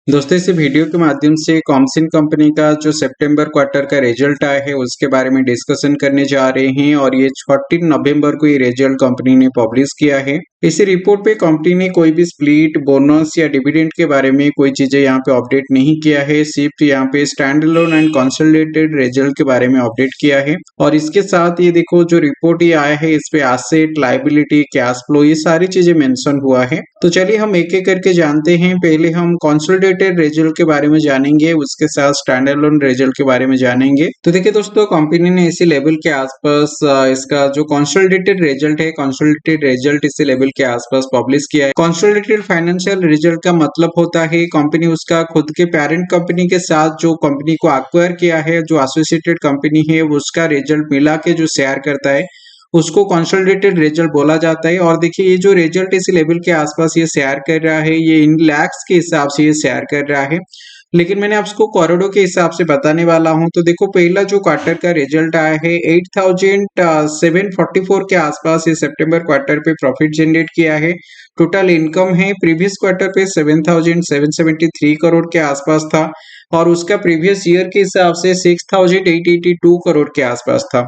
दोस्तों इस वीडियो के माध्यम से कॉमसिन कंपनी का जो सितंबर क्वार्टर का रिजल्ट आया है उसके बारे में डिस्कशन करने जा रहे हैं और ये 14 नवंबर को ये रिजल्ट कंपनी ने पब्लिश किया है। इस रिपोर्ट पे कंपनी ने कोई भी स्प्लिट बोनस या डिविडेंड के बारे में कोई चीजें यहाँ पे अपडेट नहीं किया है, सिर्फ यहाँ पे stand alone and consolidated result के बारे में अपडेट किया है। और इसके साथ ये देखो जो रिपोर्ट ये आया है इस पे एसेट, लायबिलिटी, कैश फ्लो ये सारी चीजें मेंशन हुआ है। तो चलिए हम एक एक करके जानते हैं। पहले हम कंसोलिडेटेड रिजल्ट के बारे में जानेंगे, उसके साथ स्टैंड अलोन रिजल्ट के बारे में जानेंगे। तो देखिए दोस्तों, कंपनी ने इसी लेवल के आसपास इसका जो कंसोलिडेटेड रिजल्ट है, कंसोलिडेटेड रिजल्ट इसी लेवल के आसपास पब्लिश किया है। कंसोलिडेटेड फाइनेंशियल रिजल्ट का मतलब होता है कंपनी उसका खुद के पेरेंट कंपनी के साथ जो कंपनी को एक्वायर किया है, जो एसोसिएटेड कंपनी है, उसका रिजल्ट मिला के जो शेयर करता है उसको कंसोलिडेटेड रिजल्ट बोला जाता है। और देखिए ये जो रिजल्ट इस लेवल के आसपास ये शेयर कर रहा है, ये इन लैक्स के हिसाब से ये शेयर कर रहा है, लेकिन मैंने आपको करोड़ों के हिसाब से बताने वाला हूं। तो देखो पहला जो क्वार्टर का रिजल्ट आया है 8744 के आसपास ये सितंबर क्वार्टर पे प्रॉफिट जनरेट किया है। टोटल इनकम है प्रीवियस क्वार्टर पे 7773 करोड़ के आसपास था और उसका प्रीवियस ईयर के हिसाब से 6882 करोड़ के आसपास था।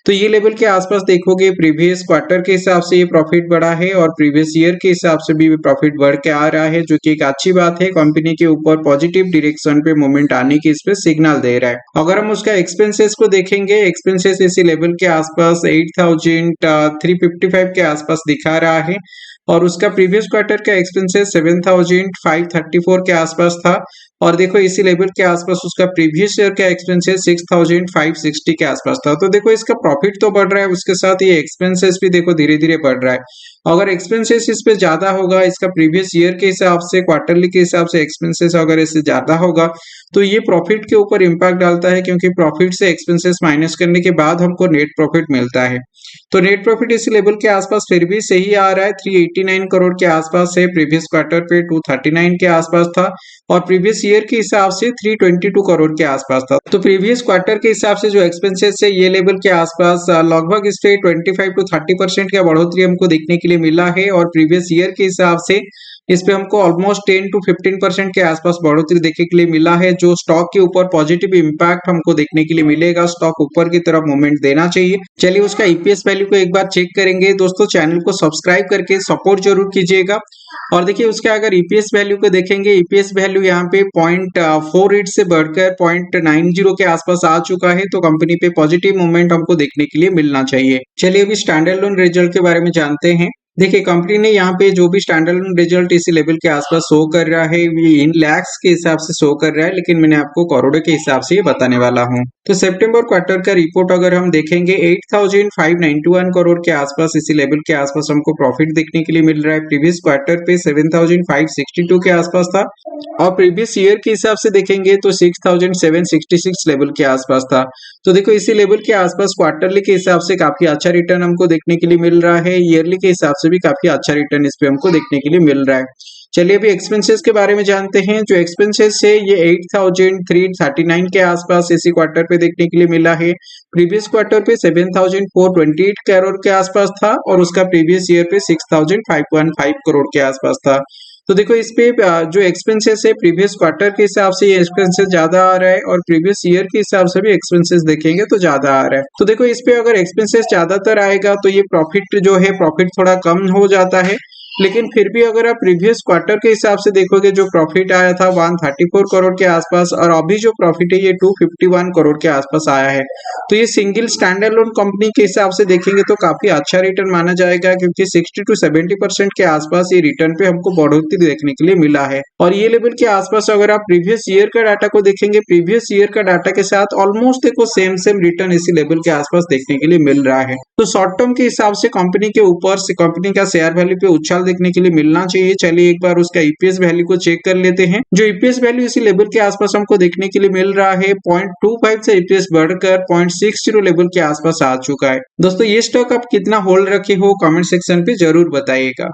तो ये लेवल के आसपास देखोगे प्रीवियस क्वार्टर के हिसाब से ये प्रॉफिट बढ़ा है और प्रीवियस ईयर के हिसाब से भी प्रॉफिट बढ़ के आ रहा है, जो कि एक अच्छी बात है। कंपनी के ऊपर पॉजिटिव डायरेक्शन पे मूवमेंट आने की इस पे सिग्नल दे रहा है। अगर हम उसका एक्सपेंसेस को देखेंगे, एक्सपेंसेस इसी लेवल के आसपास 8355 के आसपास दिखा रहा है और उसका प्रीवियस क्वार्टर का एक्सपेंसेस 7534 के आसपास था। और देखो इसी लेवल के आसपास उसका प्रीवियस ईयर का एक्सपेंसेस 6560 के आसपास था। तो देखो इसका प्रॉफिट तो बढ़ रहा है, उसके साथ ये एक्सपेंसेस भी देखो धीरे धीरे बढ़ रहा है। अगर एक्सपेंसेस इस पे ज्यादा होगा, इसका प्रीवियस ईयर के हिसाब से, क्वार्टरली के हिसाब से एक्सपेंसेस अगर इससे ज्यादा होगा तो ये प्रॉफिट के ऊपर इम्पैक्ट डालता है, क्योंकि प्रॉफिट से एक्सपेंसेस माइनस करने के बाद हमको नेट प्रॉफिट मिलता है। तो नेट प्रॉफिट इस लेवल के आसपास फिर भी सही आ रहा है, 389 करोड़ के आसपास है। प्रीवियस क्वार्टर पे 239 के आसपास था और प्रीवियस ईयर के हिसाब से 322 करोड़ के आसपास था। तो प्रीवियस क्वार्टर के हिसाब से जो एक्सपेंसेस है ये लेवल के आसपास लगभग इस पे 25 to 30% का बढ़ोतरी हमको देखने के लिए मिला है और प्रीवियस ईयर के हिसाब से इस पे हमको ऑलमोस्ट 10 to 15% के आसपास बढ़ोतरी देखने के लिए मिला है, जो स्टॉक के ऊपर पॉजिटिव इंपैक्ट हमको देखने के लिए मिलेगा। स्टॉक ऊपर की तरफ मूवमेंट देना चाहिए। चलिए उसका ईपीएस वैल्यू को एक बार चेक करेंगे। दोस्तों चैनल को सब्सक्राइब करके सपोर्ट जरूर कीजिएगा। और देखिए उसका अगर ईपीएस वैल्यू को देखेंगे, ईपीएस वैल्यू यहाँ पे 0.48 से बढ़कर 0.90 के आसपास आ चुका है। तो कंपनी पे पॉजिटिव मूवमेंट हमको देखने के लिए मिलना चाहिए। चलिए अभी स्टैंडर्ड लोन रिजल्ट के बारे में जानते हैं। देखिए कंपनी ने यहाँ पे जो भी स्टैंडर्ड रिजल्ट इसी लेवल के आसपास शो कर रहा है ये इन लैक्स के हिसाब से शो कर रहा है, लेकिन मैंने आपको करोड़ों के हिसाब से ये बताने वाला हूँ। तो सितंबर क्वार्टर का रिपोर्ट अगर हम देखेंगे 8591 करोड़ के आसपास इसी लेवल के आसपास हमको प्रॉफिट देखने के लिए मिल रहा है। प्रीवियस क्वार्टर पे 7562 के आसपास था और प्रीवियस ईयर के हिसाब से देखेंगे तो 6766 लेवल के आसपास था। तो देखो इसी लेवल के आसपास क्वार्टरली के हिसाब से काफी अच्छा रिटर्न हमको देखने के लिए मिल रहा है, ईयरली के हिसाब से भी काफी अच्छा रिटर्न इस पे हमको देखने के लिए मिल रहा है। चलिए अभी एक्सपेंसेस के बारे में जानते हैं। जो एक्सपेंसेस है ये 8339 के आसपास इसी क्वार्टर पे देखने के लिए मिला है। प्रीवियस क्वार्टर पे 7428 करोड़ के आसपास था और उसका प्रीवियस ईयर पे 6515 करोड़ के आसपास था। तो देखो इस पे जो एक्सपेंसेस है प्रीवियस क्वार्टर के हिसाब से ये एक्सपेंसेस ज्यादा आ रहा है और प्रीवियस ईयर के हिसाब से भी एक्सपेंसेस देखेंगे तो ज्यादा आ रहा है। तो देखो इस पे अगर एक्सपेंसेस ज्यादातर आएगा तो ये प्रॉफिट जो है प्रॉफिट थोड़ा कम हो जाता है, लेकिन फिर भी अगर आप प्रीवियस क्वार्टर के हिसाब से देखोगे जो प्रॉफिट आया था 134 करोड़ के आसपास और अभी जो प्रॉफिट है ये 251 करोड़ के आसपास आया है। तो ये सिंगल स्टैंड अलोन कंपनी के हिसाब से देखेंगे तो काफी अच्छा रिटर्न माना जाएगा, क्योंकि 60 to 70% के आसपास ये रिटर्न पे हमको बढ़ोतरी देखने के लिए मिला है। और ये लेवल के आसपास अगर आप प्रीवियस ईयर का डाटा को देखेंगे, प्रीवियस ईयर का डाटा के साथ ऑलमोस्ट देखो सेम रिटर्न इसी लेवल के आसपास देखने के लिए मिल रहा है। तो शॉर्ट टर्म के हिसाब से कंपनी के ऊपर से कंपनी का शेयर वैल्यू पे उछाल देखने के लिए मिलना चाहिए। चलिए एक बार उसका ईपीएस वैल्यू को चेक कर लेते हैं। जो ईपीएस वैल्यू इसी लेवल के आसपास हमको देखने के लिए मिल रहा है 0.25 से ईपीएस बढ़कर 0.60 लेवल के आसपास आ चुका है। दोस्तों ये स्टॉक आप कितना होल्ड रखे हो कमेंट सेक्शन पे जरूर बताइएगा।